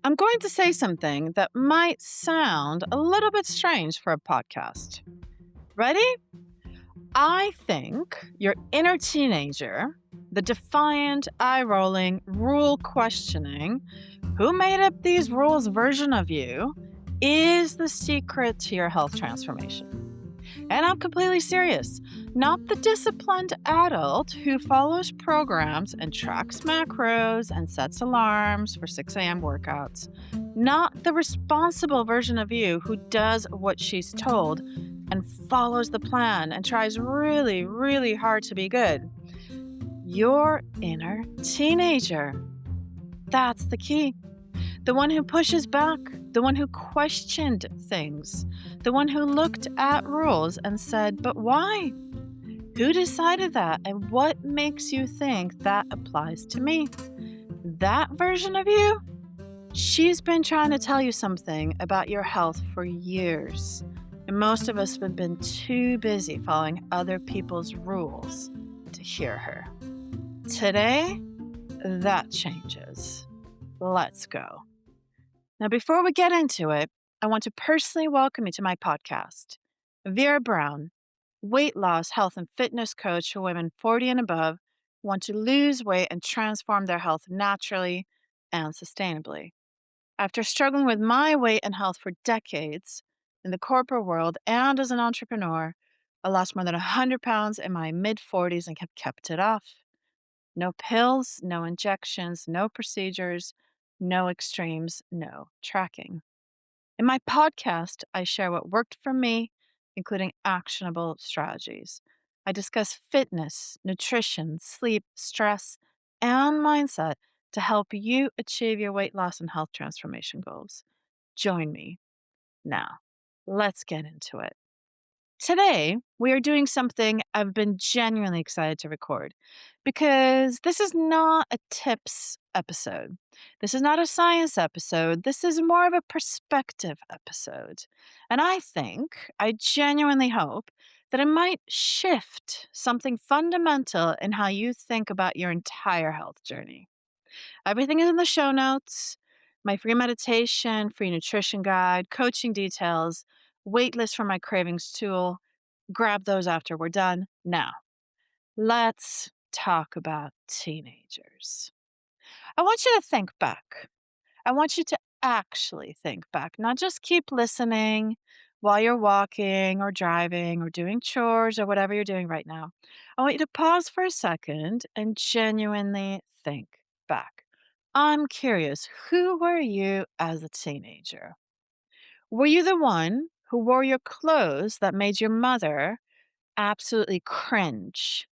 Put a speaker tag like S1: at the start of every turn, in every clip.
S1: I'm going to say something that might sound a little bit strange for a podcast. Ready? I think your inner teenager, the defiant, eye rolling, rule questioning, who made up these rules version of you, is the secret to your health transformation. And I'm completely serious. Not the disciplined adult who follows programs and tracks macros and sets alarms for 6 a.m. workouts. Not the responsible version of you who does what she's told and follows the plan and tries really, really hard to be good. Your inner teenager. That's the key. The one who pushes back, the one who questioned things, the one who looked at rules and said, but why? Who decided that? And what makes you think that applies to me? That version of you? She's been trying to tell you something about your health for years. And most of us have been too busy following other people's rules to hear her. Today, that changes. Let's go. Now, before we get into it, I want to personally welcome you to my podcast. Vera Brown, weight loss, health, and fitness coach for women 40 and above who want to lose weight and transform their health naturally and sustainably. After struggling with my weight and health for decades in the corporate world and as an entrepreneur, I lost more than 100 pounds in my mid-40s and have kept it off. No pills, no injections, no procedures, no extremes, no tracking. In my podcast, I share what worked for me, including actionable strategies. I discuss fitness, nutrition, sleep, stress, and mindset to help you achieve your weight loss and health transformation goals. Join me. Now, let's get into it. Today, we are doing something I've been genuinely excited to record because this is not a tips episode. This is not a science episode. This is more of a perspective episode. And I genuinely hope that it might shift something fundamental in how you think about your entire health journey. Everything is in the show notes. My free meditation, free nutrition guide, coaching details, wait list for my cravings tool. Grab those after we're done. Now, let's talk about teenagers. I want you to think back. I want you to actually think back, not just keep listening while you're walking or driving or doing chores or whatever you're doing right now. I want you to pause for a second and genuinely think back. I'm curious, who were you as a teenager? Were you the one who wore your clothes that made your mother absolutely cringe?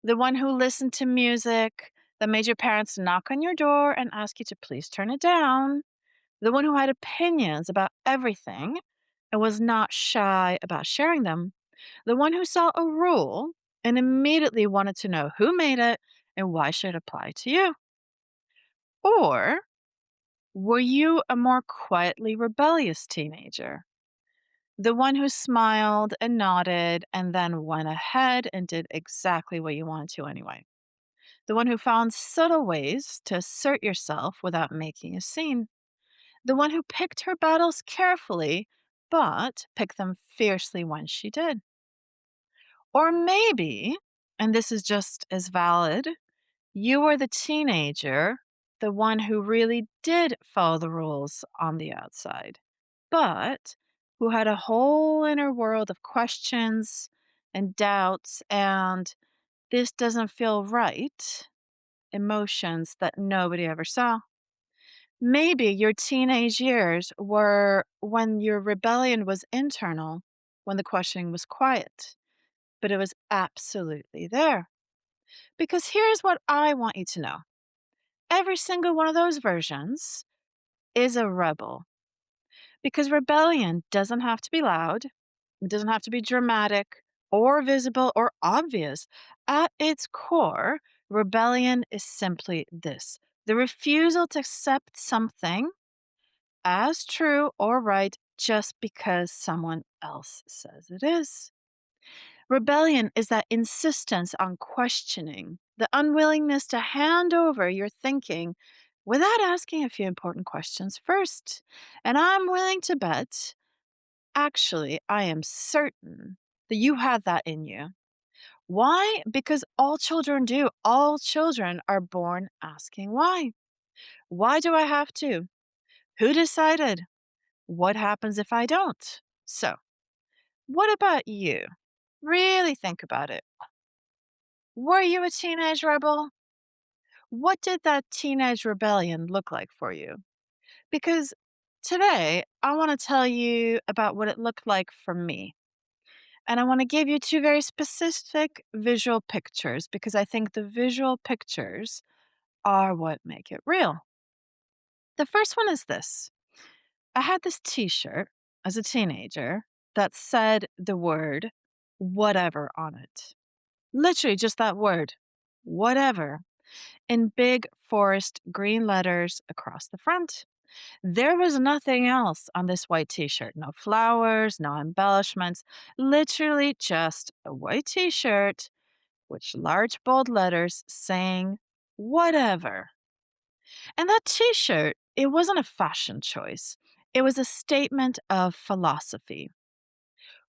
S1: The one who listened to music that made your parents knock on your door and ask you to please turn it down? The one who had opinions about everything and was not shy about sharing them? The one who saw a rule and immediately wanted to know who made it and why should it apply to you? Or were you a more quietly rebellious teenager? The one who smiled and nodded and then went ahead and did exactly what you wanted to anyway. The one who found subtle ways to assert yourself without making a scene. The one who picked her battles carefully, but picked them fiercely when she did. Or maybe, and this is just as valid, you were the teenager, the one who really did follow the rules on the outside, but who had a whole inner world of questions and doubts and this doesn't feel right emotions that nobody ever saw. Maybe your teenage years were when your rebellion was internal, when the questioning was quiet, but it was absolutely there. Because here's what I want you to know. Every single one of those versions is a rebel. Because rebellion doesn't have to be loud, it doesn't have to be dramatic or visible or obvious. At its core, rebellion is simply this: the refusal to accept something as true or right just because someone else says it is. Rebellion is that insistence on questioning, the unwillingness to hand over your thinking without asking a few important questions first. And I'm willing to bet, actually, I am certain that you had that in you. Why? Because all children do. All children are born asking why. Why do I have to? Who decided? What happens if I don't? So, what about you? Really think about it. Were you a teenage rebel? What did that teenage rebellion look like for you? Because today I want to tell you about what it looked like for me. And I want to give you two very specific visual pictures because I think the visual pictures are what make it real. The first one is this: I had this t shirt as a teenager that said the word whatever on it. Literally just that word, whatever, in big forest green letters across the front. There was nothing else on this white t shirt. No flowers, no embellishments. Literally just a white t shirt with large bold letters saying whatever. And that t shirt, it wasn't a fashion choice, it was a statement of philosophy.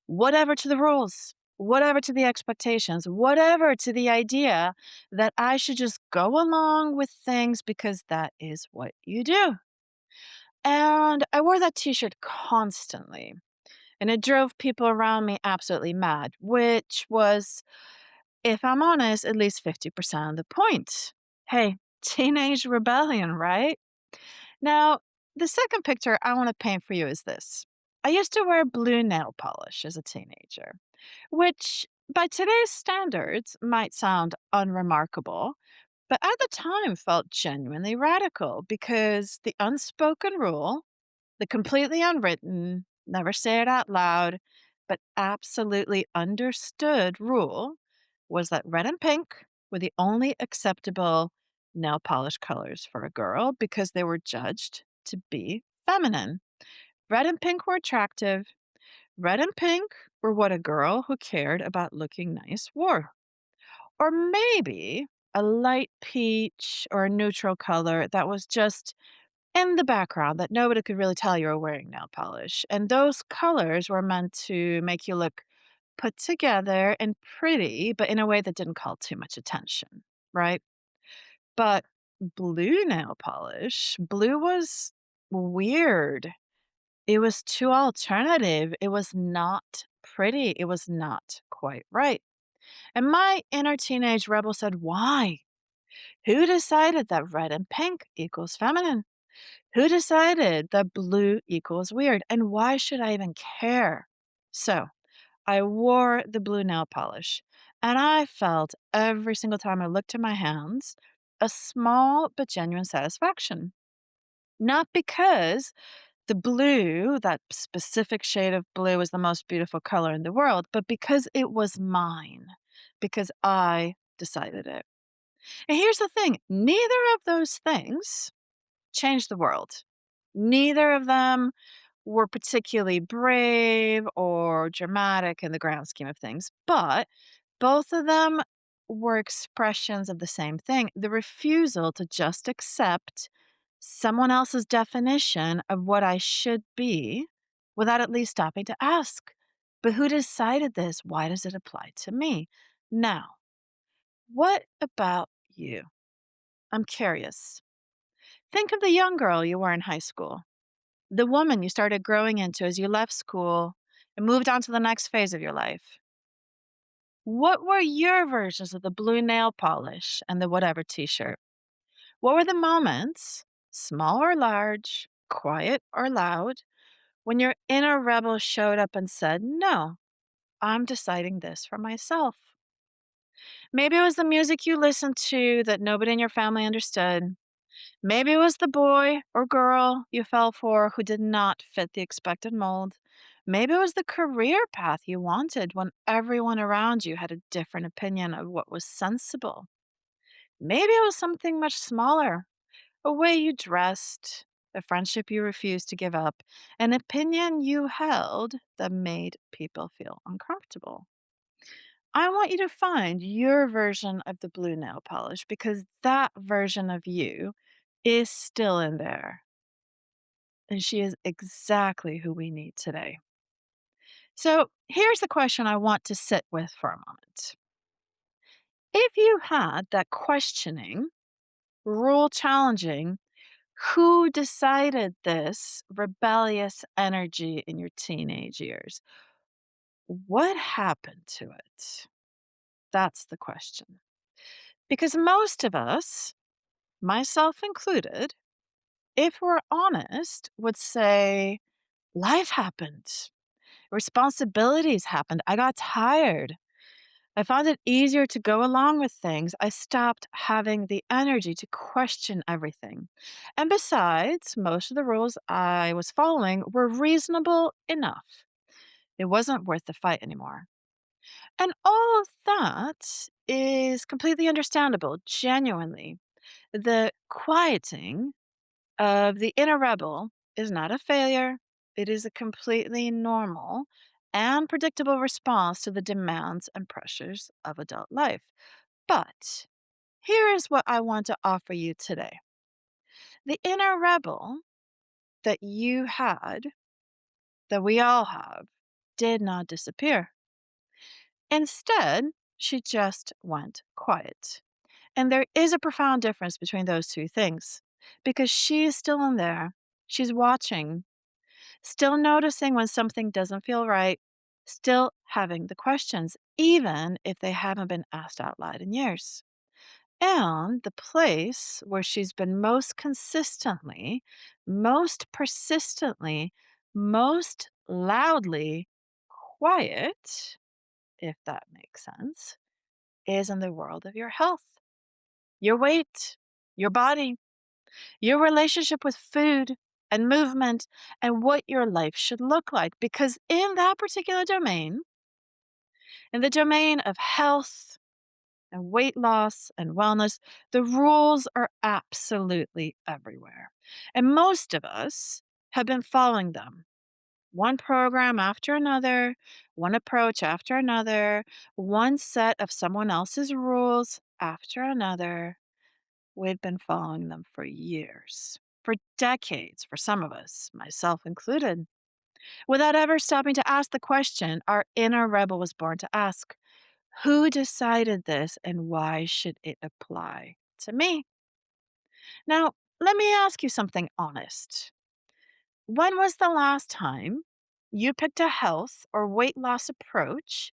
S1: Whatever to the rules, whatever to the expectations, whatever to the idea that I should just go along with things because that is what you do. And I wore that t shirt constantly. And it drove people around me absolutely mad, which was, if I'm honest, at least 50% of the point. Hey, teenage rebellion, right? Now, the second picture I want to paint for you is this. I used to wear blue nail polish as a teenager, which by today's standards might sound unremarkable, but at the time felt genuinely radical because the unspoken rule, the completely unwritten, never say it out loud, but absolutely understood rule was that red and pink were the only acceptable nail polish colors for a girl because they were judged to be feminine. Red and pink were attractive. Red and pink were what a girl who cared about looking nice wore. Or maybe a light peach or a neutral color that was just in the background that nobody could really tell you were wearing nail polish. And those colors were meant to make you look put together and pretty, but in a way that didn't call too much attention, right? But blue nail polish, blue was weird. It was too alternative. It was not pretty. It was not quite right. And my inner teenage rebel said, why? Who decided that red and pink equals feminine? Who decided that blue equals weird? And why should I even care? So I wore the blue nail polish, and I felt every single time I looked at my hands a small but genuine satisfaction. Not because the blue, that specific shade of blue, is the most beautiful color in the world, but because it was mine, because I decided it. And here's the thing: neither of those things changed the world. Neither of them were particularly brave or dramatic in the grand scheme of things, but both of them were expressions of the same thing: the refusal to just accept someone else's definition of what I should be without at least stopping to ask. But who decided this? Why does it apply to me? Now, what about you? I'm curious. Think of the young girl you were in high school, the woman you started growing into as you left school and moved on to the next phase of your life. What were your versions of the blue nail polish and the whatever t shirt? What were the moments, small or large, quiet or loud, when your inner rebel showed up and said, no, I'm deciding this for myself? Maybe it was the music you listened to that nobody in your family understood. Maybe it was the boy or girl you fell for who did not fit the expected mold. Maybe it was the career path you wanted when everyone around you had a different opinion of what was sensible. Maybe it was something much smaller: a way you dressed, a friendship you refused to give up, an opinion you held that made people feel uncomfortable. I want you to find your version of the blue nail polish because that version of you is still in there. And she is exactly who we need today. So here's the question I want to sit with for a moment. If you had that questioning, rule challenging, who decided this rebellious energy in your teenage years? What happened to it? That's the question. Because most of us, myself included, if we're honest, would say life happened, responsibilities happened, I got tired. I found it easier to go along with things. I stopped having the energy to question everything. And besides, most of the rules I was following were reasonable enough. It wasn't worth the fight anymore. And all of that is completely understandable, genuinely. The quieting of the inner rebel is not a failure, it is a completely normal and predictable response to the demands and pressures of adult life. But here is what I want to offer you today. The inner rebel that you had, that we all have, did not disappear. Instead, she just went quiet. And there is a profound difference between those two things because she is still in there. She's watching, still noticing when something doesn't feel right, still having the questions, even if they haven't been asked out loud in years. And the place where she's been most consistently, most persistently, most loudly quiet, if that makes sense, is in the world of your health, your weight, your body, your relationship with food and movement, and what your life should look like. Because in that particular domain, in the domain of health and weight loss and wellness, the rules are absolutely everywhere. And most of us have been following them. One program after another, one approach after another, one set of someone else's rules after another. We've been following them for years, for decades, for some of us, myself included, without ever stopping to ask the question our inner rebel was born to ask: who decided this and why should it apply to me? Now, let me ask you something honest. When was the last time you picked a health or weight loss approach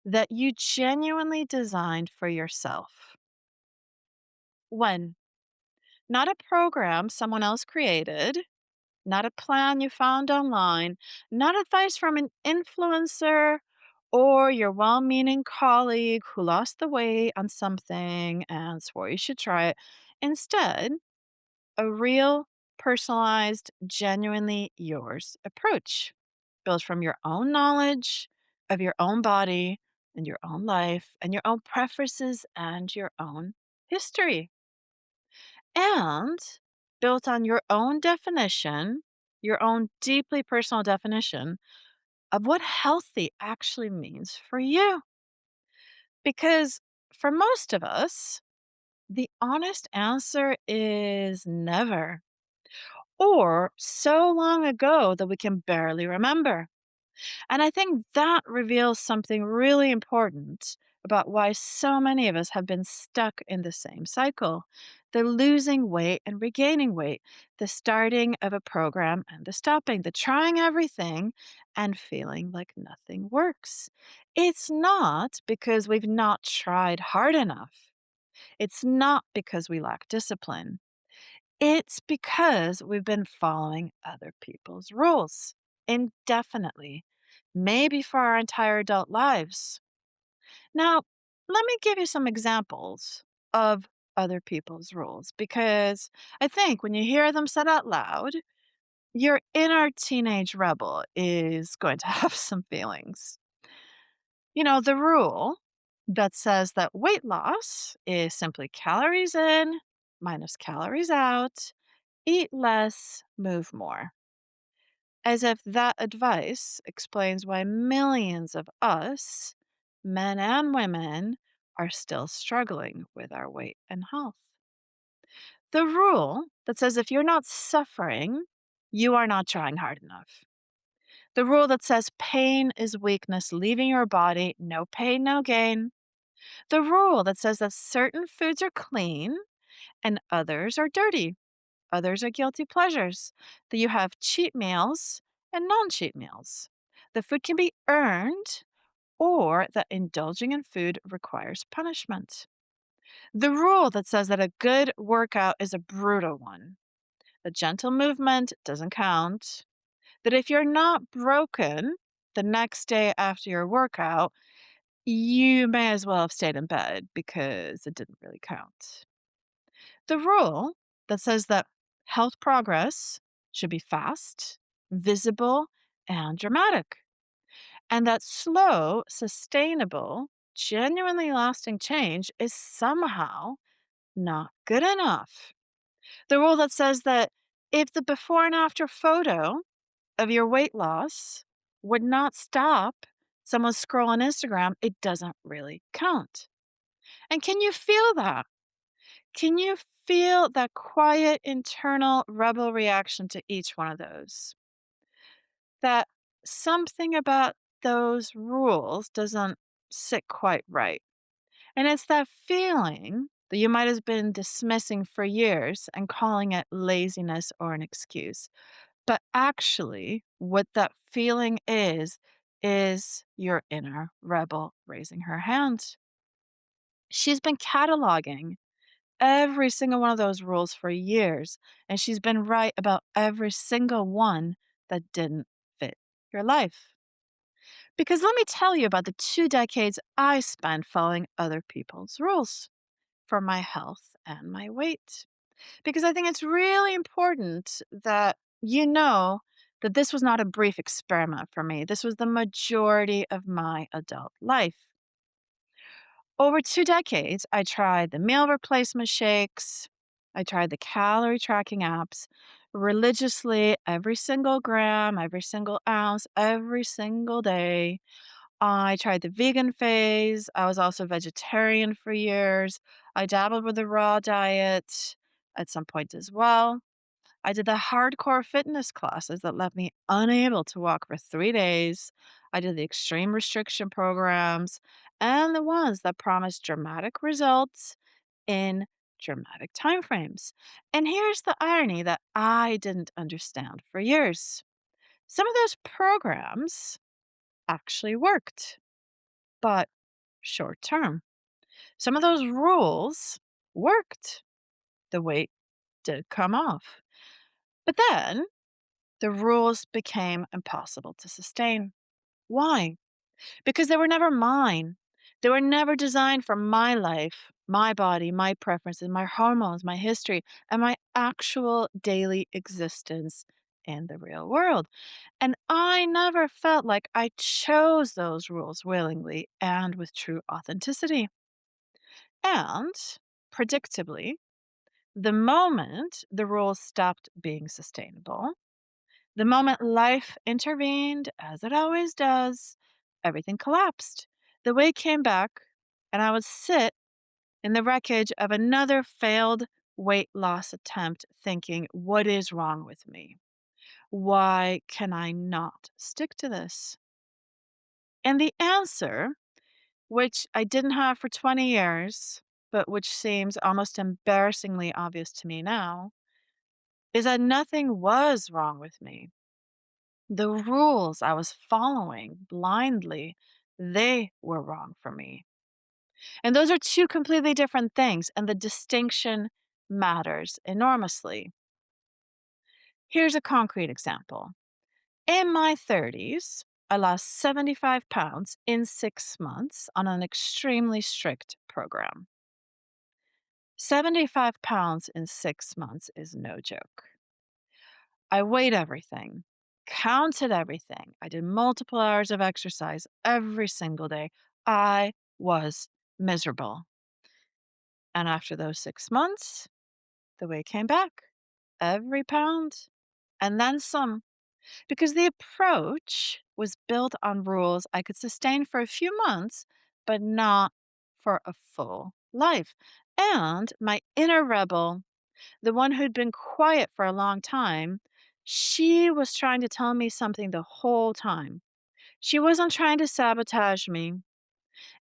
S1: that you genuinely designed for yourself? When? Not a program someone else created, not a plan you found online, not advice from an influencer or your well meaning colleague who lost the weight on something and swore you should try it. Instead, a real, personalized, genuinely yours approach built from your own knowledge of your own body and your own life and your own preferences and your own history, and built on your own definition, your own deeply personal definition of what healthy actually means for you. Because for most of us, the honest answer is never, or so long ago that we can barely remember. And I think that reveals something really important about why so many of us have been stuck in the same cycle: the losing weight and regaining weight, the starting of a program and the stopping, the trying everything and feeling like nothing works. It's not because we've not tried hard enough, it's not because we lack discipline. It's because we've been following other people's rules indefinitely, maybe for our entire adult lives. Now, let me give you some examples of other people's rules because I think when you hear them said out loud, your inner teenage rebel is going to have some feelings. You know, the rule that says that weight loss is simply calories in minus calories out. Eat less, move more. As if that advice explains why millions of us, men and women, are still struggling with our weight and health. The rule that says if you're not suffering, you are not trying hard enough. The rule that says pain is weakness leaving your body, no pain, no gain. The rule that says that certain foods are clean and others are dirty, others are guilty pleasures, that you have cheat meals and non cheat meals. The food can be earned or that indulging in food requires punishment. The rule that says that a good workout is a brutal one. A gentle movement doesn't count. That if you're not broken the next day after your workout, you may as well have stayed in bed because it didn't really count. The rule that says that health progress should be fast, visible, and dramatic, and that slow, sustainable, genuinely lasting change is somehow not good enough. The rule that says that if the before and after photo of your weight loss would not stop someone scroll on Instagram, it doesn't really count. And can you feel that? Can you feel that quiet internal rebel reaction to each one of those? That something about those rules doesn't sit quite right. And it's that feeling that you might have been dismissing for years and calling it laziness or an excuse. But actually, what that feeling is your inner rebel raising her hand. She's been cataloging every single one of those rules for years, and she's been right about every single one that didn't fit your life. Because let me tell you about the 2 decades I spent following other people's rules for my health and my weight. Because I think it's really important that you know that this was not a brief experiment for me. This was the majority of my adult life. Over 2 decades, I tried the meal replacement shakes, I tried the calorie tracking apps religiously every single gram, every single ounce, every single day. I tried the vegan phase. I was also vegetarian for years. I dabbled with the raw diet at some point as well. I did the hardcore fitness classes that left me unable to walk for 3 days. I did the extreme restriction programs and the ones that promised dramatic results in dramatic timeframes. And here's the irony that I didn't understand for years. Some of those programs actually worked, but short term. Some of those rules worked. The weight did come off. But then the rules became impossible to sustain. Why? Because they were never mine. They were never designed for my life, my body, my preferences, my hormones, my history, and my actual daily existence in the real world. And I never felt like I chose those rules willingly and with true authenticity. And predictably, the moment the rules stopped being sustainable, the moment life intervened, as it always does, everything collapsed. The weight came back, and I would sit in the wreckage of another failed weight loss attempt, thinking, what is wrong with me? Why can I not stick to this? And the answer, which I didn't have for 20 years, but which seems almost embarrassingly obvious to me now, is that nothing was wrong with me. The rules I was following blindly, they were wrong for me. And those are two completely different things, and the distinction matters enormously. Here's a concrete example. In my 30s, I lost 75 pounds in 6 months on an extremely strict program. 75 pounds in 6 months is no joke. I weighed everything, counted everything. I did multiple hours of exercise every single day. I was miserable. And after those 6 months, the weight came back. Every pound and then some. Because the approach was built on rules I could sustain for a few months, but not for a full life. And my inner rebel the one who'd been quiet for a long time, she was trying to tell me something the whole time. She wasn't trying to sabotage me.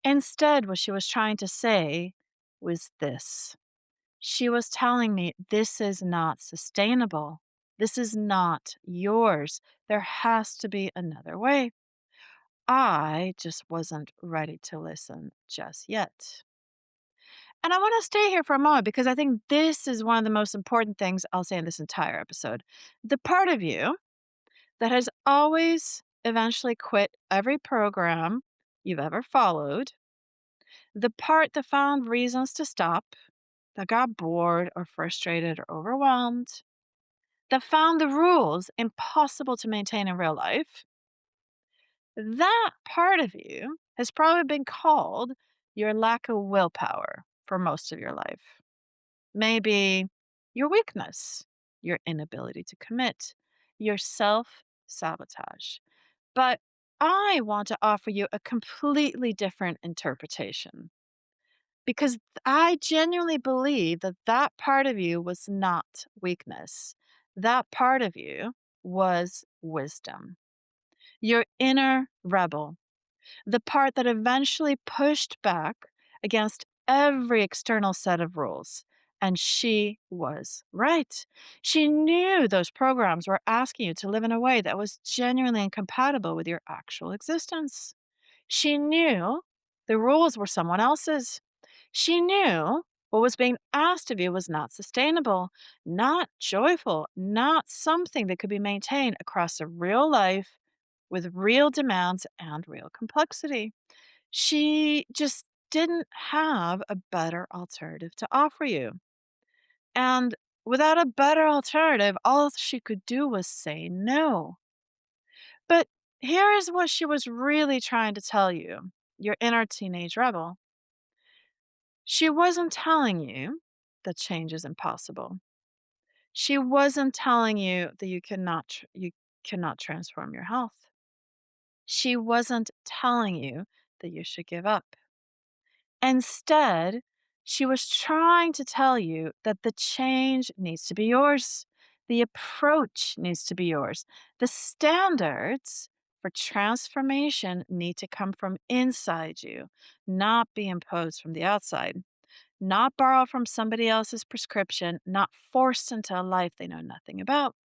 S1: Instead, what she was trying to say was this. She was telling me, this is not sustainable. This is not yours. There has to be another way. I just wasn't ready to listen just yet. And I want to stay here for a moment because I think this is one of the most important things I'll say in this entire episode. The part of you that has always eventually quit every program you've ever followed, the part that found reasons to stop, that got bored or frustrated or overwhelmed, that found the rules impossible to maintain in real life, that part of you has probably been called your lack of willpower for most of your life. Maybe your weakness, your inability to commit, your self sabotage. But I want to offer you a completely different interpretation because I genuinely believe that that part of you was not weakness. That part of you was wisdom. Your inner rebel, the part that eventually pushed back against every external set of rules. And she was right. She knew those programs were asking you to live in a way that was genuinely incompatible with your actual existence. She knew the rules were someone else's. She knew what was being asked of you was not sustainable, not joyful, not something that could be maintained across a real life with real demands and real complexity. She just didn't have a better alternative to offer you. And without a better alternative, all she could do was say no. But here is what she was really trying to tell you, your inner teenage rebel. She wasn't telling you that change is impossible. She wasn't telling you that you cannot transform your health. She wasn't telling you that you should give up. Instead, she was trying to tell you that the change needs to be yours. The approach needs to be yours. The standards for transformation need to come from inside you, not be imposed from the outside, not borrowed from somebody else's prescription, not forced into a life they know nothing about.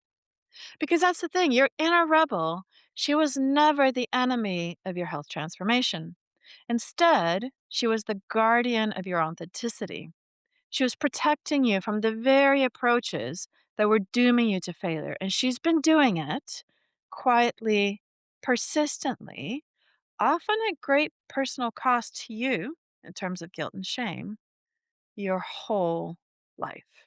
S1: Because that's the thing, your inner rebel, she was never the enemy of your health transformation. Instead, she was the guardian of your authenticity. She was protecting you from the very approaches that were dooming you to failure. And she's been doing it quietly, persistently, often at great personal cost to you in terms of guilt and shame, your whole life.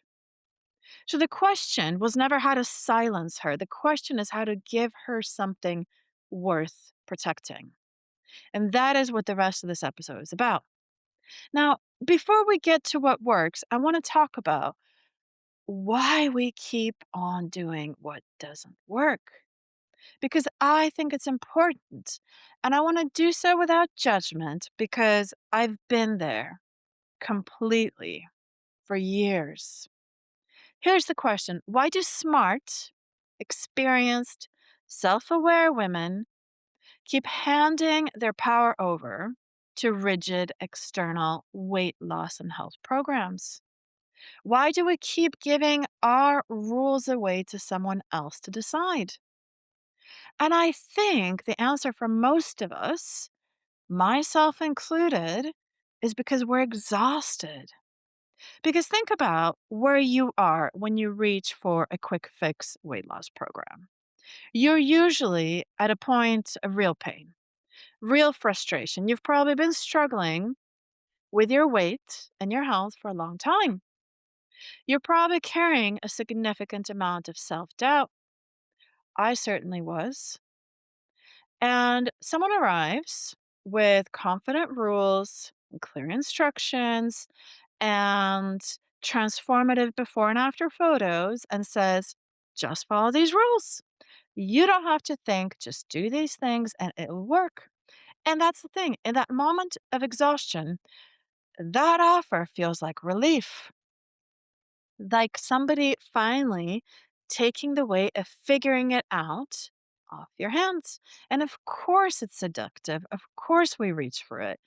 S1: So the question was never how to silence her. The question is how to give her something worth protecting. And that is what the rest of this episode is about. Now, before we get to what works, I want to talk about why we keep on doing what doesn't work. Because I think it's important. And I want to do so without judgment because I've been there completely for years. Here's the question. Why do smart, experienced, self aware women keep handing their power over to rigid external weight loss and health programs? Why do we keep giving our rules away to someone else to decide? And I think the answer for most of us, myself included, is because we're exhausted. Because think about where you are when you reach for a quick fix weight loss program. You're usually at a point of real pain, real frustration. You've probably been struggling with your weight and your health for a long time. You're probably carrying a significant amount of self doubt. I certainly was. And someone arrives with confident rules, and clear instructions, and transformative before and after photos and says, just follow these rules. You don't have to think, just do these things and it'll work. And that's the thing. In that moment of exhaustion, that offer feels like relief. like somebody finally taking the weight of figuring it out off your hands. And of course, it's seductive. Of course, we reach for it.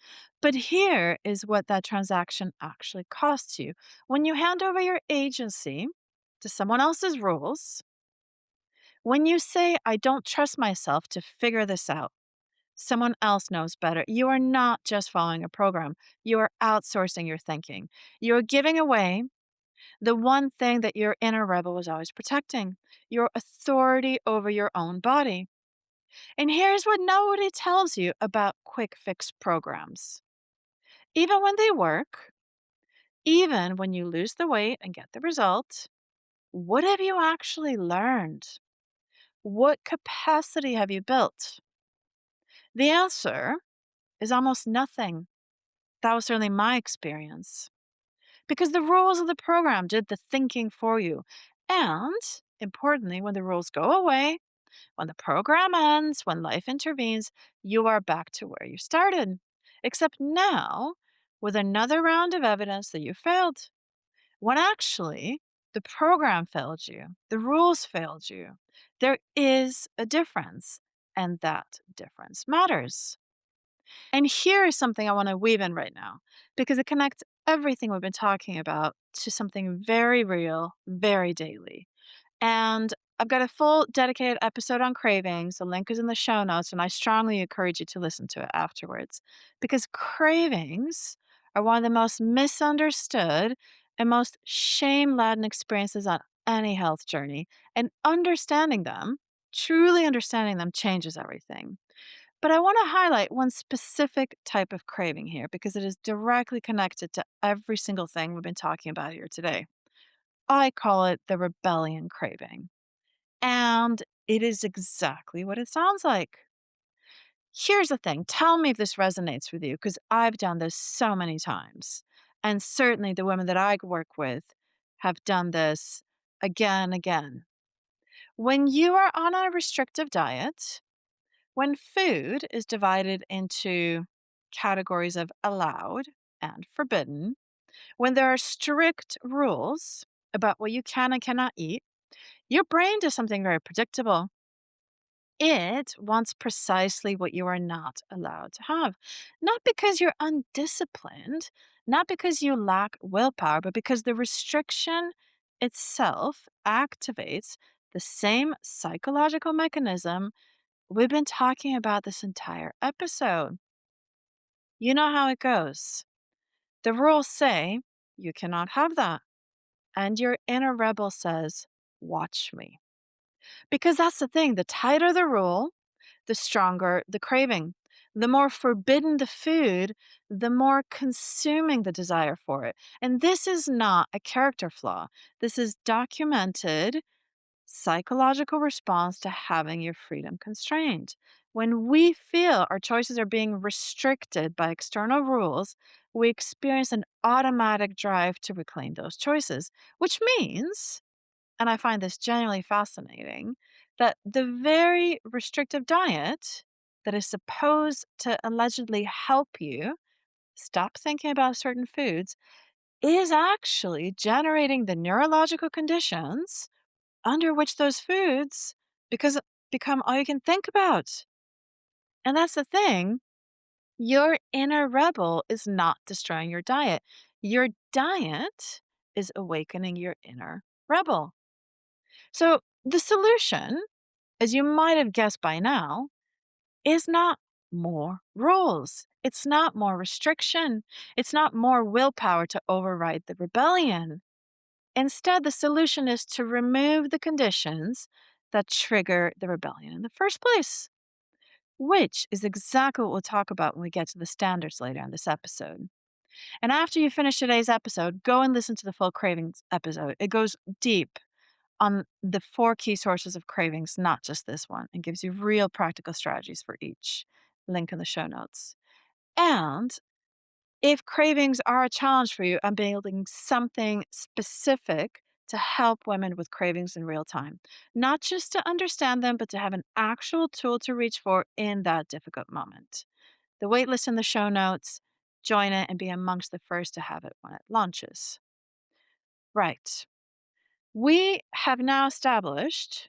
S1: But here is what that transaction actually costs you. When you hand over your agency to someone else's rules, when you say, I don't trust myself to figure this out, someone else knows better, you are not just following a program, you are outsourcing your thinking. You're giving away the one thing that your inner rebel was always protecting, your authority over your own body. And here's what nobody tells you about quick fix programs. Even when they work, even when you lose the weight and get the result, what have you actually learned? What capacity have you built? The answer is almost nothing. That was certainly my experience. Because the rules of the program did the thinking for you. And importantly, when the rules go away, when the program ends, when life intervenes, you are back to where you started. Except now, with another round of evidence that you failed. When actually, the program failed you, the rules failed you. There is a difference, and that difference matters. And here is something I want to weave in right now because it connects everything we've been talking about to something very real, very daily. And I've got a full dedicated episode on cravings. The link is in the show notes, and I strongly encourage you to listen to it afterwards because cravings are one of the most misunderstood and most shame laden experiences on any health journey. And understanding them, truly understanding them, changes everything. But I want to highlight one specific type of craving here because it is directly connected to every single thing we've been talking about here today. I call it the rebellion craving. And it is exactly what it sounds like. Here's the thing, tell me if this resonates with you because I've done this so many times. And certainly the women that I work with have done this again and again. When you are on a restrictive diet, when food is divided into categories of allowed and forbidden, when there are strict rules about what you can and cannot eat, your brain does something very predictable. It wants precisely what you are not allowed to have. Not because you're undisciplined, not because you lack willpower, but because the restriction itself activates the same psychological mechanism we've been talking about this entire episode. You know how it goes. The rules say you cannot have that. And your inner rebel says, watch me. Because that's the thing, the tighter the rule, the stronger the craving. The more forbidden the food, the more consuming the desire for it. And this is not a character flaw. This is documented psychological response to having your freedom constrained. When we feel our choices are being restricted by external rules, we experience an automatic drive to reclaim those choices, which means, and I find this genuinely fascinating, that the very restrictive diet that is supposed to allegedly help you stop thinking about certain foods is actually generating the neurological conditions under which those foods because become all you can think about. And that's the thing. Your inner rebel is not destroying your diet. Your diet is awakening your inner rebel. So the solution, as you might have guessed by now, is not more rules. It's not more restriction. It's not more willpower to override the rebellion. Instead, the solution is to remove the conditions that trigger the rebellion in the first place, which is exactly what we'll talk about when we get to the standards later in this episode. And after you finish today's episode, go and listen to the full cravings episode. It goes deep on the 4 key sources of cravings, not just this one, and gives you real practical strategies for each. Link in the show notes. And if cravings are a challenge for you, I'm building something specific to help women with cravings in real time. Not just to understand them, but to have an actual tool to reach for in that difficult moment. The waitlist in the show notes, join it and be amongst the first to have it when it launches. Right. We have now established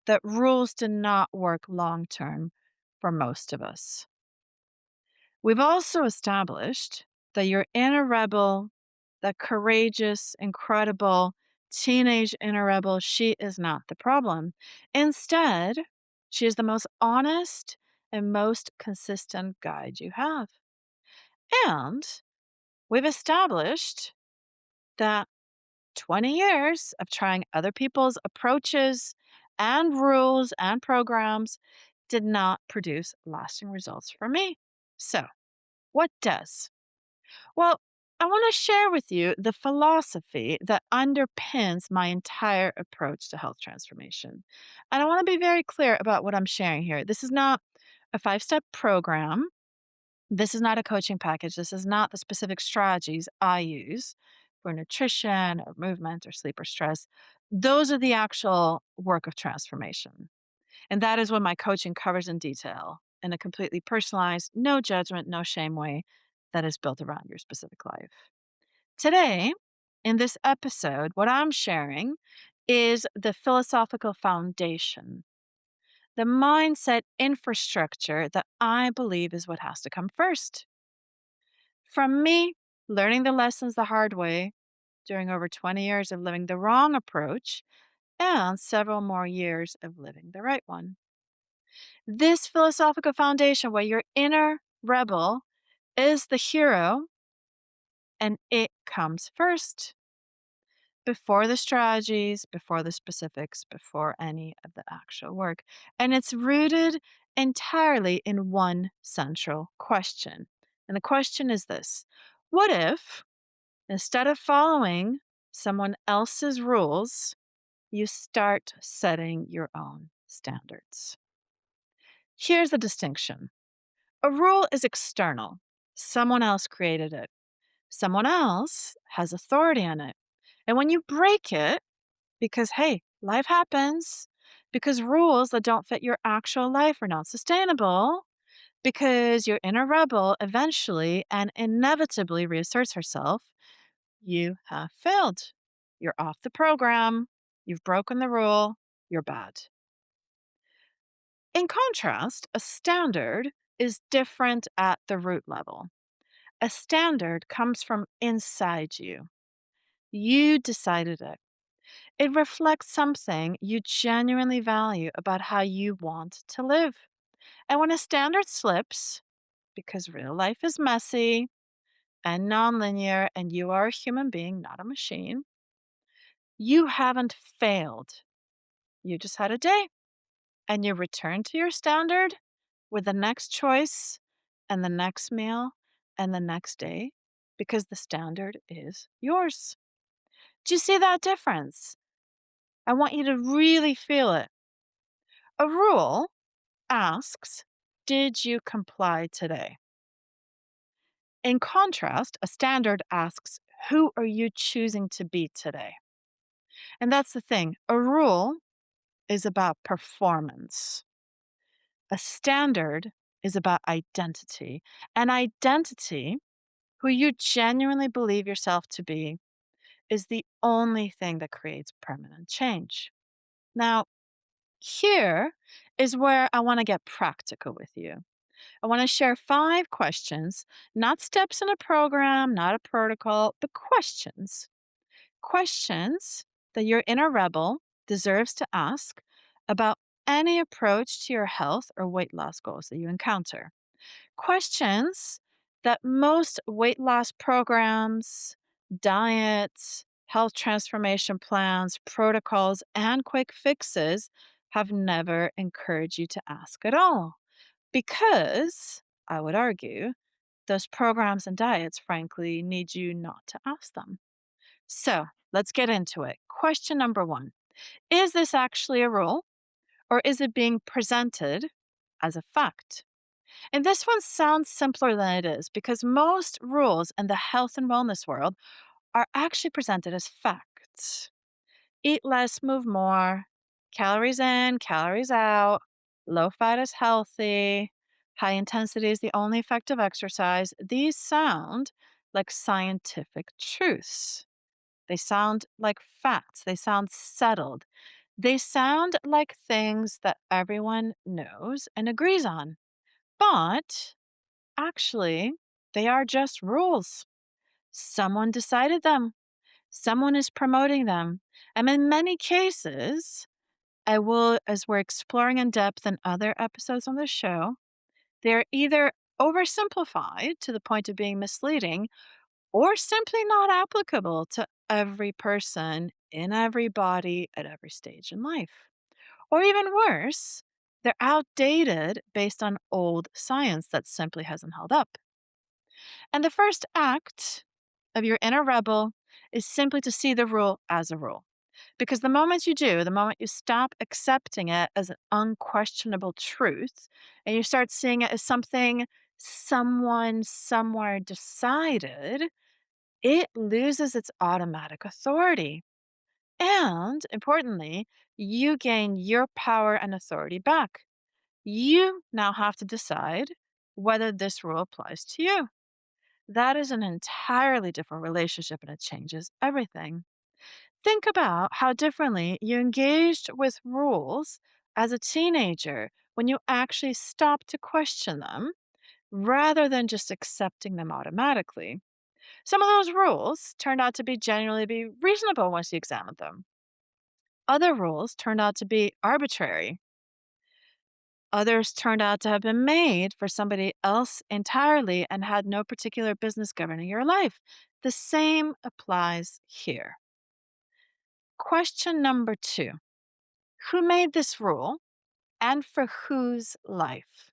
S1: that rules do not work long term for most of us. We've also established that your inner rebel, that courageous, incredible teenage inner rebel, she is not the problem. Instead, she is the most honest and most consistent guide you have. And we've established that 20 years of trying other people's approaches and rules and programs did not produce lasting results for me. So, what does? Well, I want to share with you the philosophy that underpins my entire approach to health transformation. And I want to be very clear about what I'm sharing here. This is not a 5-step program. This is not a coaching package. This is not the specific strategies I use for nutrition or movement or sleep or stress. Those are the actual work of transformation. And that is what my coaching covers in detail in a completely personalized, no judgment, no shame way that is built around your specific life. Today, in this episode, what I'm sharing is the philosophical foundation, the mindset infrastructure that I believe is what has to come first. From me, learning the lessons the hard way during over 20 years of living the wrong approach and several more years of living the right one. This philosophical foundation, where your inner rebel is the hero and it comes first before the strategies, before the specifics, before any of the actual work. And it's rooted entirely in one central question. And the question is this: what if, instead of following someone else's rules, you start setting your own standards? Here's the distinction: a rule is external, someone else created it, someone else has authority in it. And when you break it, because hey, life happens, because rules that don't fit your actual life are not sustainable, because your inner rebel eventually and inevitably reasserts herself, you have failed. You're off the program. You've broken the rule. You're bad. In contrast, a standard is different at the root level. A standard comes from inside you. You decided it. It reflects something you genuinely value about how you want to live. And when a standard slips, because real life is messy and nonlinear, and you are a human being, not a machine, you haven't failed. You just had a day, and you return to your standard with the next choice and the next meal and the next day because the standard is yours. Do you see that difference? I want you to really feel it. A rule asks, did you comply today? In contrast, a standard asks, who are you choosing to be today? And that's the thing. A rule is about performance. A standard is about identity. And identity, who you genuinely believe yourself to be, is the only thing that creates permanent change. Now, here is where I want to get practical with you. I want to share 5 questions, not steps in a program, not a protocol, but questions. Questions that your inner rebel deserves to ask about any approach to your health or weight loss goals that you encounter. Questions that most weight loss programs, diets, health transformation plans, protocols, and quick fixes have never encouraged you to ask at all. Because, I would argue, those programs and diets, frankly, need you not to ask them. So let's get into it. Question number 1: is this actually a rule, or is it being presented as a fact? And this one sounds simpler than it is because most rules in the health and wellness world are actually presented as facts. Eat less, move more, calories in, calories out, low fat is healthy, high intensity is the only effective exercise. These sound like scientific truths. They sound like facts. They sound settled. They sound like things that everyone knows and agrees on. But actually, they are just rules. Someone decided them, someone is promoting them. And in many cases, I will, as we're exploring in depth in other episodes on the show, they're either oversimplified to the point of being misleading or simply not applicable to every person in every body at every stage in life. Or even worse, they're outdated based on old science that simply hasn't held up. And the first act of your inner rebel is simply to see the rule as a rule. Because the moment you do, the moment you stop accepting it as an unquestionable truth and you start seeing it as something someone somewhere decided, it loses its automatic authority. And importantly, you gain your power and authority back. You now have to decide whether this rule applies to you. That is an entirely different relationship and it changes everything. Think about how differently you engaged with rules as a teenager when you actually stopped to question them rather than just accepting them automatically. Some of those rules turned out to be genuinely be reasonable once you examined them. Other rules turned out to be arbitrary. Others turned out to have been made for somebody else entirely and had no particular business governing your life. The same applies here. Question number 2: who made this rule and for whose life?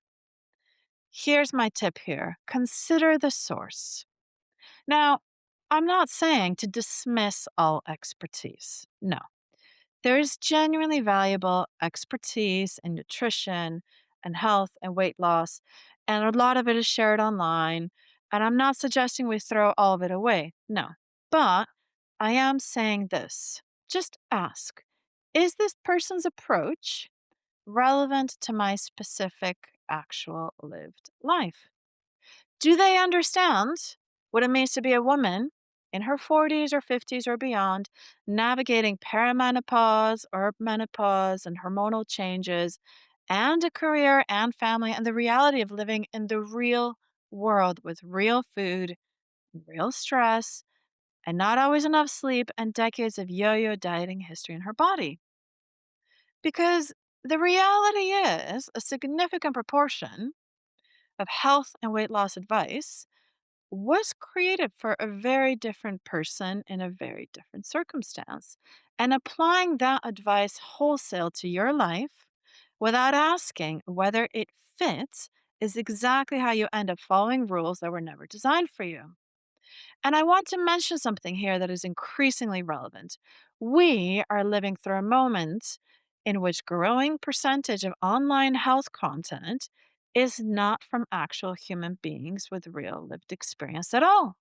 S1: Here's my tip here: consider the source. Now, I'm not saying to dismiss all expertise. No. There is genuinely valuable expertise in nutrition and health and weight loss, and a lot of it is shared online. And I'm not suggesting we throw all of it away. No. But I am saying this: just ask, is this person's approach relevant to my specific, actual lived life? Do they understand what it means to be a woman in her 40s or 50s or beyond, navigating perimenopause or menopause and hormonal changes, and a career and family, and the reality of living in the real world with real food, real stress, and not always enough sleep, and decades of yo yo dieting history in her body? Because the reality is, a significant proportion of health and weight loss advice was created for a very different person in a very different circumstance. And applying that advice wholesale to your life without asking whether it fits is exactly how you end up following rules that were never designed for you. And I want to mention something here that is increasingly relevant. We are living through a moment in which growing percentage of online health content is not from actual human beings with real lived experience at all.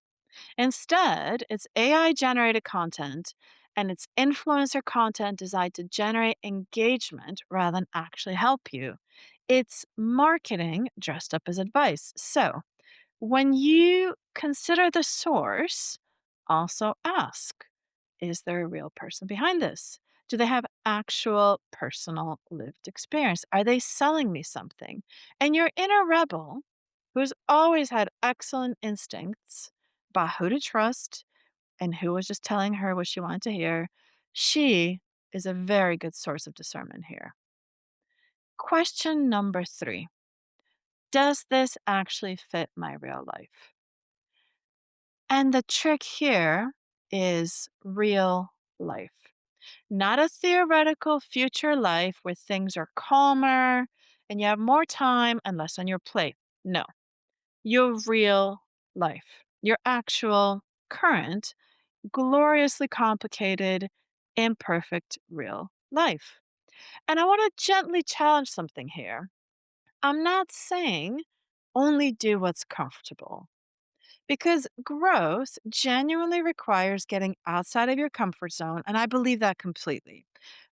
S1: Instead, it's AI generated content and it's influencer content designed to generate engagement rather than actually help you. It's marketing dressed up as advice. So, when you consider the source, also ask, is there a real person behind this? Do they have actual personal lived experience? Are they selling me something? And your inner rebel, who's always had excellent instincts about who to trust and who was just telling her what she wanted to hear, she is a very good source of discernment here. Question number 3: does this actually fit my real life? And the trick here is real life, not a theoretical future life where things are calmer and you have more time and less on your plate. No, your real life, your actual, current, gloriously complicated, imperfect real life. And I want to gently challenge something here. I'm not saying only do what's comfortable. Because growth genuinely requires getting outside of your comfort zone, and I believe that completely.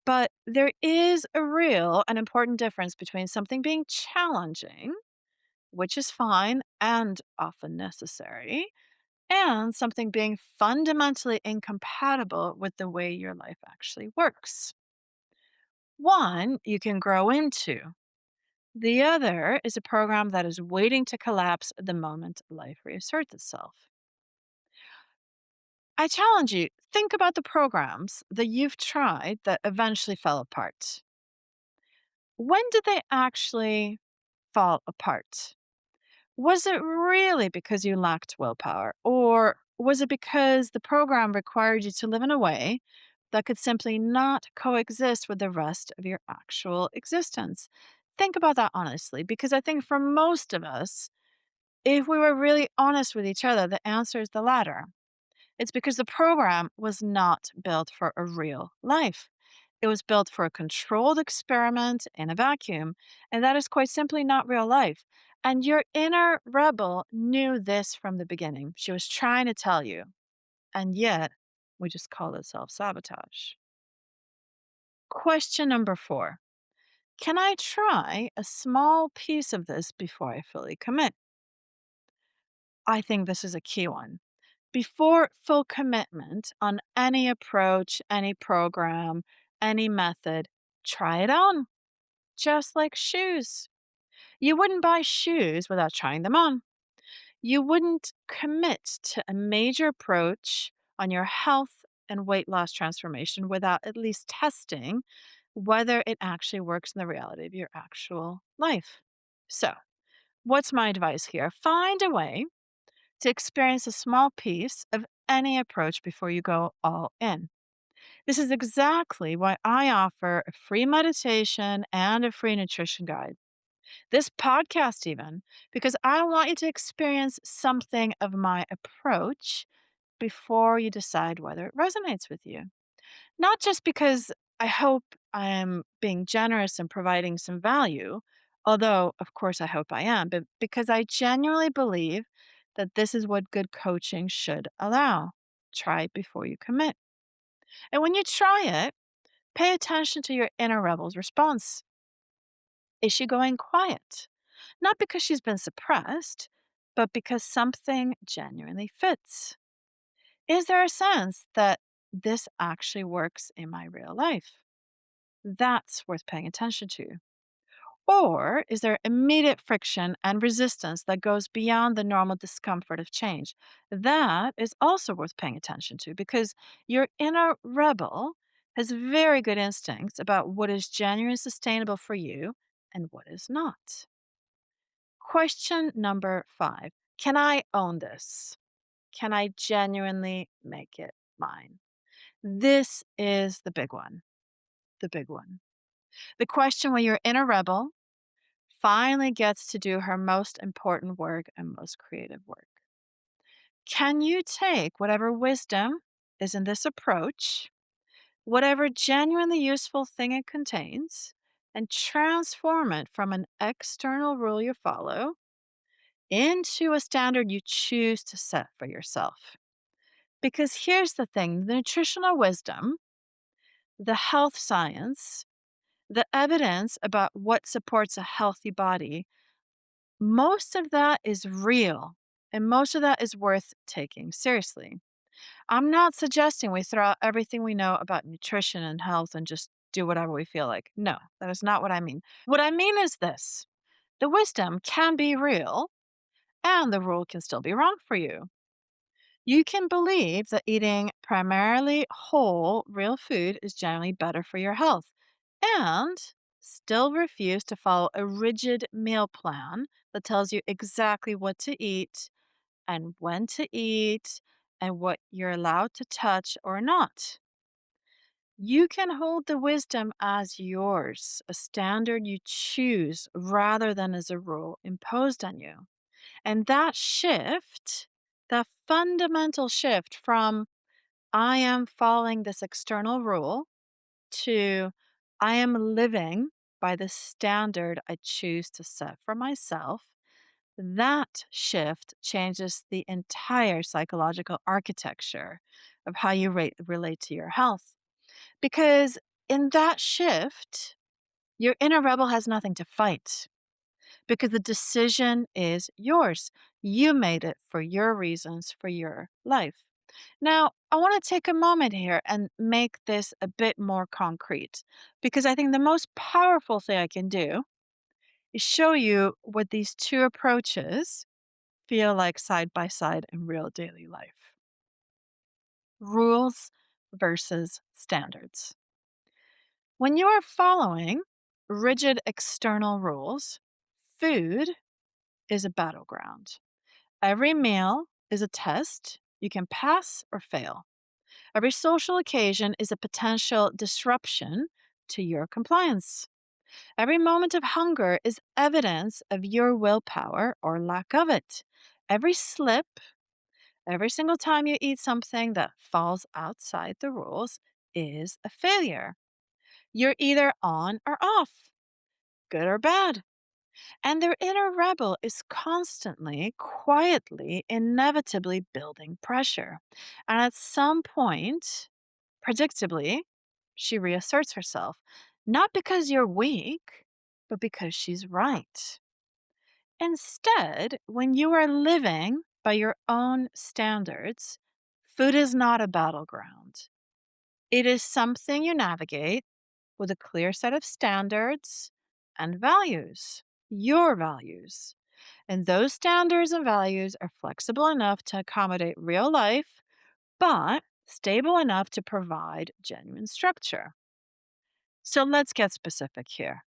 S1: But there is a real and important difference between something being challenging, which is fine and often necessary, and something being fundamentally incompatible with the way your life actually works. One you can grow into, the other is a program that is waiting to collapse the moment life reasserts itself. I challenge you, think about the programs that you've tried that eventually fell apart. When did they actually fall apart? Was it really because you lacked willpower? Or was it because the program required you to live in a way that could simply not coexist with the rest of your actual existence? Think about that honestly, because I think for most of us, if we were really honest with each other, the answer is the latter. It's because the program was not built for a real life. It was built for a controlled experiment in a vacuum, and that is quite simply not real life. And your inner rebel knew this from the beginning. She was trying to tell you, and yet we just call it self sabotage. Question number 4. Can I try a small piece of this before I fully commit? I think this is a key one. Before full commitment on any approach, any program, any method, try it on, just like shoes. You wouldn't buy shoes without trying them on. You wouldn't commit to a major approach on your health and weight loss transformation without at least testing whether it actually works in the reality of your actual life. So, what's my advice here? Find a way to experience a small piece of any approach before you go all in. This is exactly why I offer a free meditation and a free nutrition guide. This podcast, even, because I want you to experience something of my approach before you decide whether it resonates with you. Not just because I hope I am being generous and providing some value, although, of course, I hope I am, but because I genuinely believe that this is what good coaching should allow. Try it before you commit. And when you try it, pay attention to your inner rebel's response. Is she going quiet? Not because she's been suppressed, but because something genuinely fits. Is there a sense that this actually works in my real life? That's worth paying attention to. Or is there immediate friction and resistance that goes beyond the normal discomfort of change? That is also worth paying attention to because your inner rebel has very good instincts about what is genuinely sustainable for you and what is not. Question number 5. Can I own this? Can I genuinely make it mine? This is the big one. The big one. The question when your inner rebel finally gets to do her most important work and most creative work. Can you take whatever wisdom is in this approach, whatever genuinely useful thing it contains, and transform it from an external rule you follow into a standard you choose to set for yourself? Because here's the thing, the nutritional wisdom, the health science, the evidence about what supports a healthy body, most of that is real and most of that is worth taking seriously. I'm not suggesting we throw out everything we know about nutrition and health and just do whatever we feel like. No, that is not what I mean. What I mean is this: the wisdom can be real and the rule can still be wrong for you. You can believe that eating primarily whole, real food is generally better for your health and still refuse to follow a rigid meal plan that tells you exactly what to eat and when to eat and what you're allowed to touch or not. You can hold the wisdom as yours, a standard you choose rather than as a rule imposed on you. And that shift, that fundamental shift from I am following this external rule to I am living by the standard I choose to set for myself, that shift changes the entire psychological architecture of how you relate to your health. Because in that shift, your inner rebel has nothing to fight because the decision is yours. You made it for your reasons, for your life. Now, I want to take a moment here and make this a bit more concrete because I think the most powerful thing I can do is show you what these two approaches feel like side by side in real daily life. Rules versus standards. When you are following rigid external rules, food is a battleground. Every meal is a test you can pass or fail. Every social occasion is a potential disruption to your compliance. Every moment of hunger is evidence of your willpower or lack of it. Every slip, every single time you eat something that falls outside the rules, is a failure. You're either on or off, good or bad. And their inner rebel is constantly, quietly, inevitably building pressure. And at some point, predictably, she reasserts herself, not because you're weak, but because she's right. Instead, when you are living by your own standards, food is not a battleground. It is something you navigate with a clear set of standards and values, your values. And those standards and values are flexible enough to accommodate real life, but stable enough to provide genuine structure. So let's get specific here.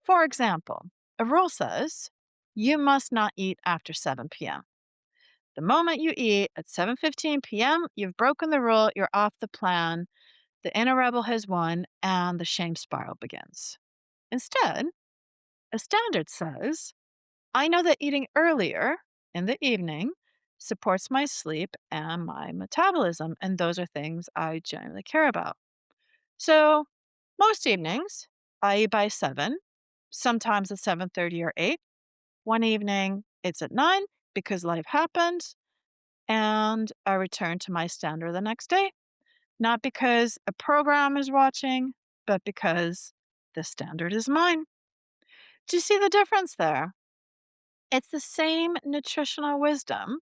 S1: For example, a rule says you must not eat after 7 p.m. The moment you eat at 7:15 p.m., you've broken the rule, you're off the plan, the inner rebel has won, and the shame spiral begins. Instead, a standard says, I know that eating earlier in the evening supports my sleep and my metabolism, and those are things I genuinely care about. So, most evenings, I eat by 7, sometimes at 7:30 or 8. One evening, it's at 9 because life happens, and I return to my standard the next day, not because a program is watching, but because the standard is mine. Do you see the difference there? It's the same nutritional wisdom,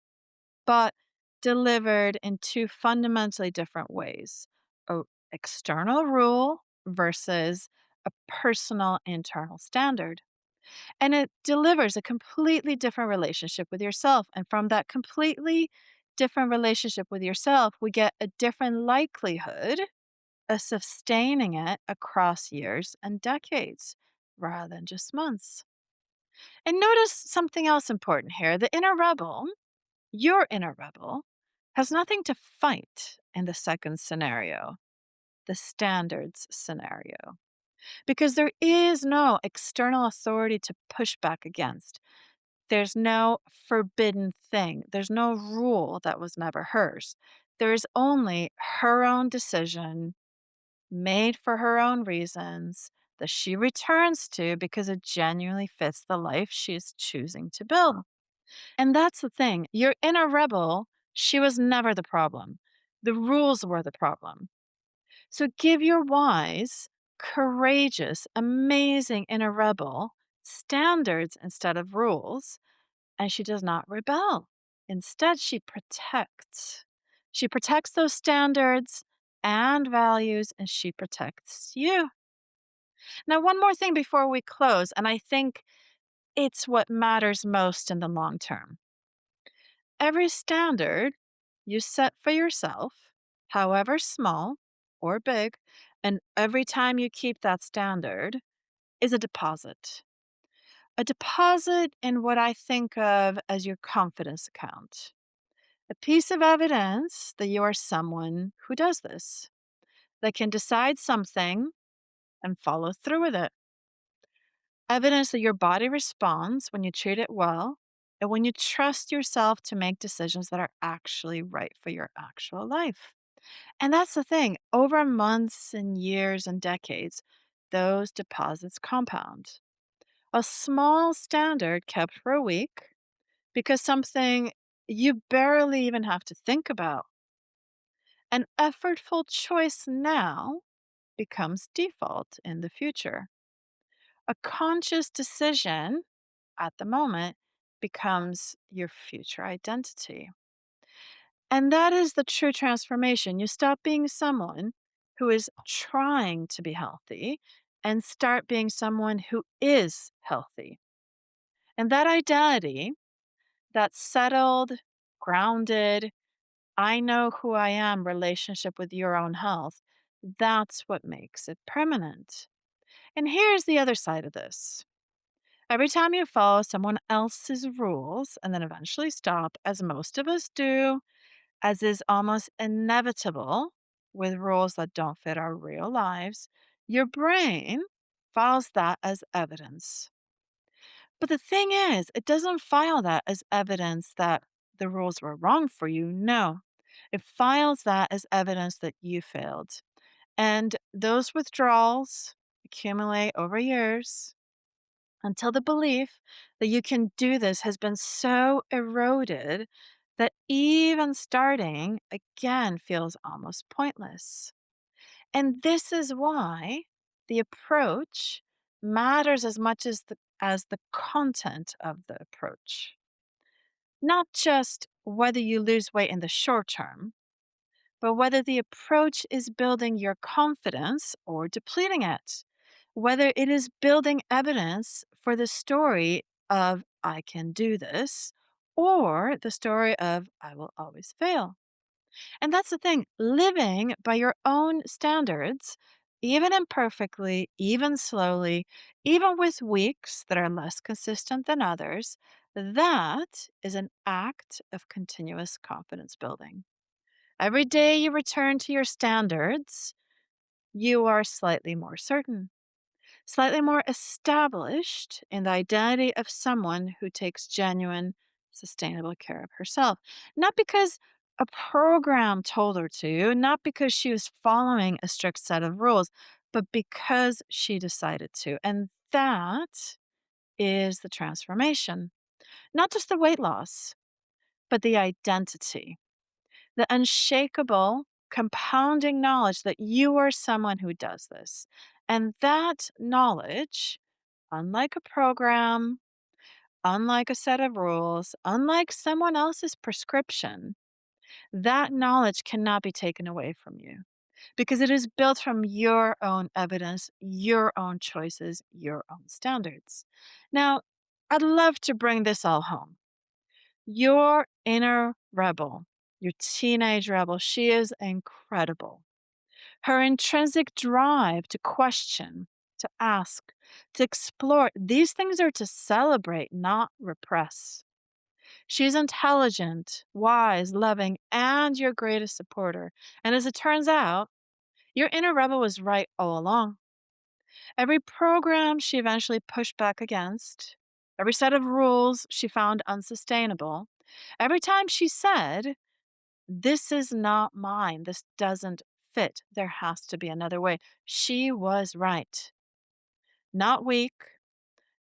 S1: but delivered in two fundamentally different ways: a external rule versus a personal internal standard. And it delivers a completely different relationship with yourself. And from that completely different relationship with yourself, we get a different likelihood of sustaining it across years and decades rather than just months. And notice something else important here. The inner rebel, your inner rebel, has nothing to fight in the second scenario, the standards scenario, because there is no external authority to push back against. There's no forbidden thing. There's no rule that was never hers. There is only her own decision made for her own reasons that she returns to because it genuinely fits the life she's choosing to build. And that's the thing. Your inner rebel, she was never the problem. The rules were the problem. So give your wise, courageous, amazing inner rebel standards instead of rules, and she does not rebel. Instead, she protects. She protects those standards and values, and she protects you. Now, one more thing before we close, and I think it's what matters most in the long term. Every standard you set for yourself, however small or big, and every time you keep that standard, is a deposit. A deposit in what I think of as your confidence account. A piece of evidence that you are someone who does this, that can decide something and follow through with it. Evidence that your body responds when you treat it well and when you trust yourself to make decisions that are actually right for your actual life. And that's the thing, over months and years and decades, those deposits compound. A small standard kept for a week because something you barely even have to think about. An effortful choice now becomes default in the future. A conscious decision at the moment becomes your future identity. And that is the true transformation. You stop being someone who is trying to be healthy and start being someone who is healthy. And that identity, that settled, grounded, I know who I am relationship with your own health, that's what makes it permanent. And here's the other side of this. Every time you follow someone else's rules and then eventually stop, as most of us do, as is almost inevitable with rules that don't fit our real lives, your brain files that as evidence. But the thing is, it doesn't file that as evidence that the rules were wrong for you. No, it files that as evidence that you failed. And those withdrawals accumulate over years until the belief that you can do this has been so eroded that even starting again feels almost pointless. And this is why the approach matters as much as the content of the approach. Not just whether you lose weight in the short term, but whether the approach is building your confidence or depleting it, whether it is building evidence for the story of I can do this or the story of I will always fail. And that's the thing, living by your own standards, even imperfectly, even slowly, even with weeks that are less consistent than others, that is an act of continuous confidence building. Every day you return to your standards, you are slightly more certain, slightly more established in the identity of someone who takes genuine, sustainable care of herself. Not because a program told her to, not because she was following a strict set of rules, but because she decided to. And that is the transformation. Not just the weight loss, but the identity, the unshakable, compounding knowledge that you are someone who does this. And that knowledge, unlike a program, unlike a set of rules, unlike someone else's prescription, that knowledge cannot be taken away from you because it is built from your own evidence, your own choices, your own standards. Now, I'd love to bring this all home. Your inner rebel, your teenage rebel, she is incredible. Her intrinsic drive to question, to ask, to explore, these things are to celebrate, not repress. She's intelligent, wise, loving, and your greatest supporter. And as it turns out, your inner rebel was right all along. Every program she eventually pushed back against, every set of rules she found unsustainable, every time she said, this is not mine, this doesn't fit, there has to be another way, she was right. Not weak,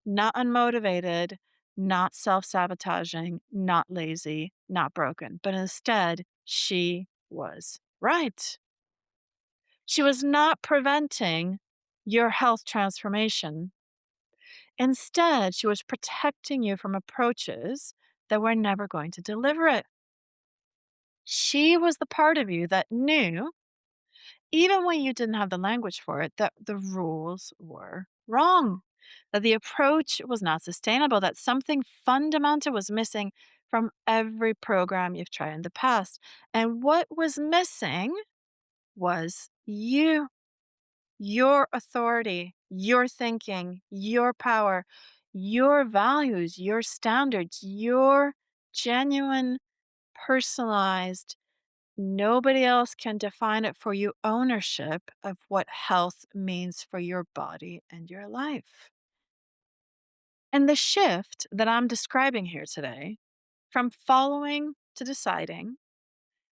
S1: not unmotivated, not self sabotaging, not lazy, not broken, but instead, she was right. She was not preventing your health transformation. Instead, she was protecting you from approaches that were never going to deliver it. She was the part of you that knew, even when you didn't have the language for it, that the rules were wrong, that the approach was not sustainable, that something fundamental was missing from every program you've tried in the past. And what was missing was you, your authority, your thinking, your power, your values, your standards, your genuine, personalized, nobody else can define it for you ownership of what health means for your body and your life. And the shift that I'm describing here today, from following to deciding,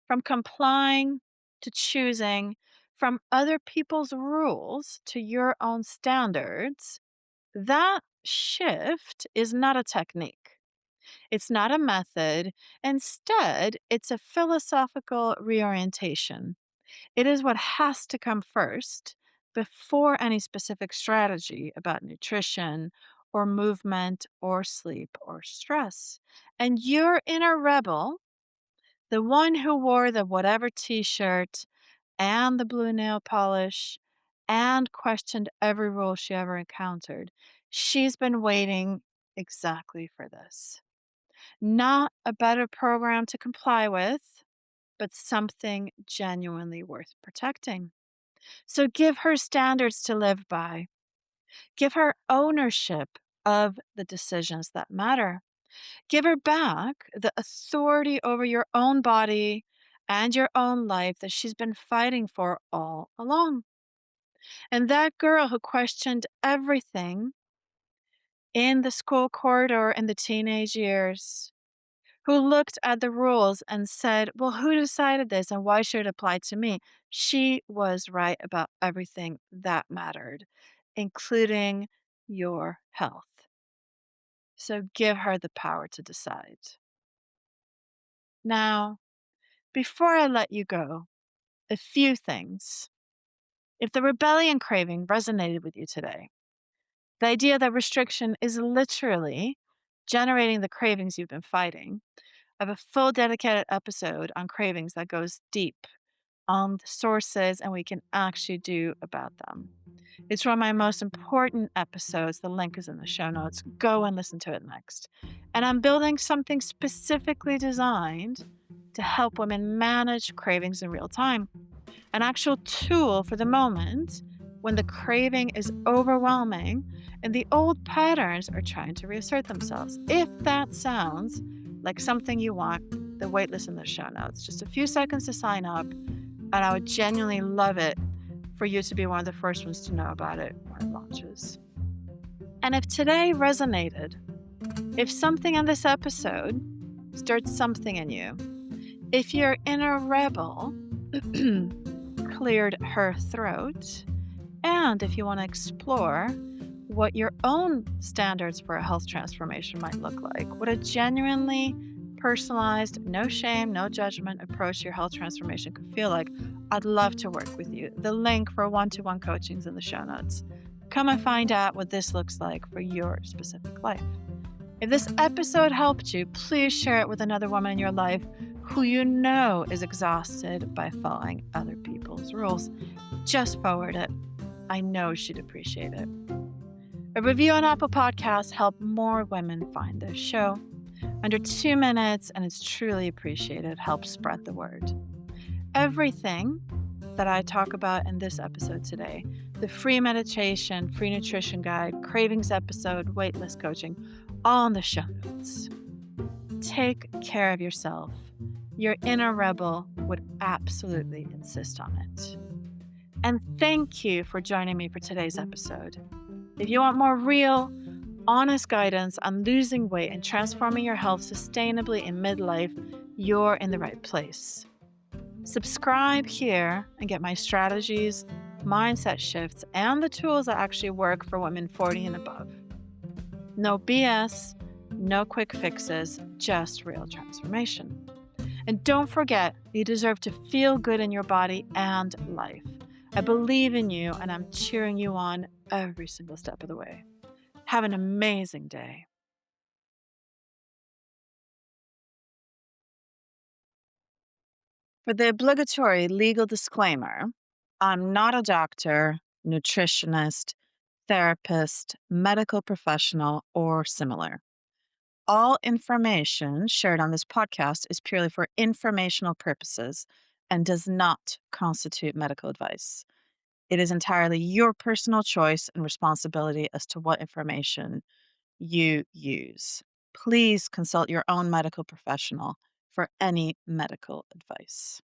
S1: from complying to choosing, from other people's rules to your own standards, that shift is not a technique. It's not a method. Instead, it's a philosophical reorientation. It is what has to come first before any specific strategy about nutrition or movement or sleep or stress. And your inner rebel, the one who wore the whatever t shirt and the blue nail polish and questioned every rule she ever encountered, she's been waiting exactly for this. Not a better program to comply with, but something genuinely worth protecting. So give her standards to live by. Give her ownership of the decisions that matter. Give her back the authority over your own body and your own life that she's been fighting for all along. And that girl who questioned everything in the school corridor in the teenage years, who looked at the rules and said, well, who decided this and why should it apply to me? She was right about everything that mattered, including your health. So give her the power to decide. Now, before I let you go, a few things. If the rebellion craving resonated with you today, the idea that restriction is literally generating the cravings you've been fighting, I have a full dedicated episode on cravings that goes deep on the sources and we can actually do about them. It's one of my most important episodes. The link is in the show notes. Go and listen to it next. And I'm building something specifically designed to help women manage cravings in real time. An actual tool for the moment when the craving is overwhelming and the old patterns are trying to reassert themselves. If that sounds like something you want, the waitlist in the show notes. Just a few seconds to sign up, and I would genuinely love it for you to be one of the first ones to know about it when it launches. And if today resonated, if something in this episode stirred something in you, if your inner rebel cleared her throat, and if you want to explore what your own standards for a health transformation might look like, what a genuinely personalized, no shame, no judgment approach to your health transformation could feel like, I'd love to work with you. The link for one-to-one coaching is in the show notes. Come and find out what this looks like for your specific life. If this episode helped you, please share it with another woman in your life who you know is exhausted by following other people's rules. Just forward it. I know she'd appreciate it. A review on Apple Podcasts helps more women find this show. Under 2 minutes, and it's truly appreciated, helps spread the word. Everything that I talk about in this episode today, the free meditation, free nutrition guide, cravings episode, waitlist coaching, all in the show notes. Take care of yourself. Your inner rebel would absolutely insist on it. And thank you for joining me for today's episode. If you want more real, honest guidance on losing weight and transforming your health sustainably in midlife, you're in the right place. Subscribe here and get my strategies, mindset shifts, and the tools that actually work for women 40 and above. No BS, no quick fixes, just real transformation. And don't forget, you deserve to feel good in your body and life. I believe in you and I'm cheering you on every single step of the way. Have an amazing day. For the obligatory legal disclaimer, I'm not a doctor, nutritionist, therapist, medical professional, or similar. All information shared on this podcast is purely for informational purposes and does not constitute medical advice. It is entirely your personal choice and responsibility as to what information you use. Please consult your own medical professional for any medical advice.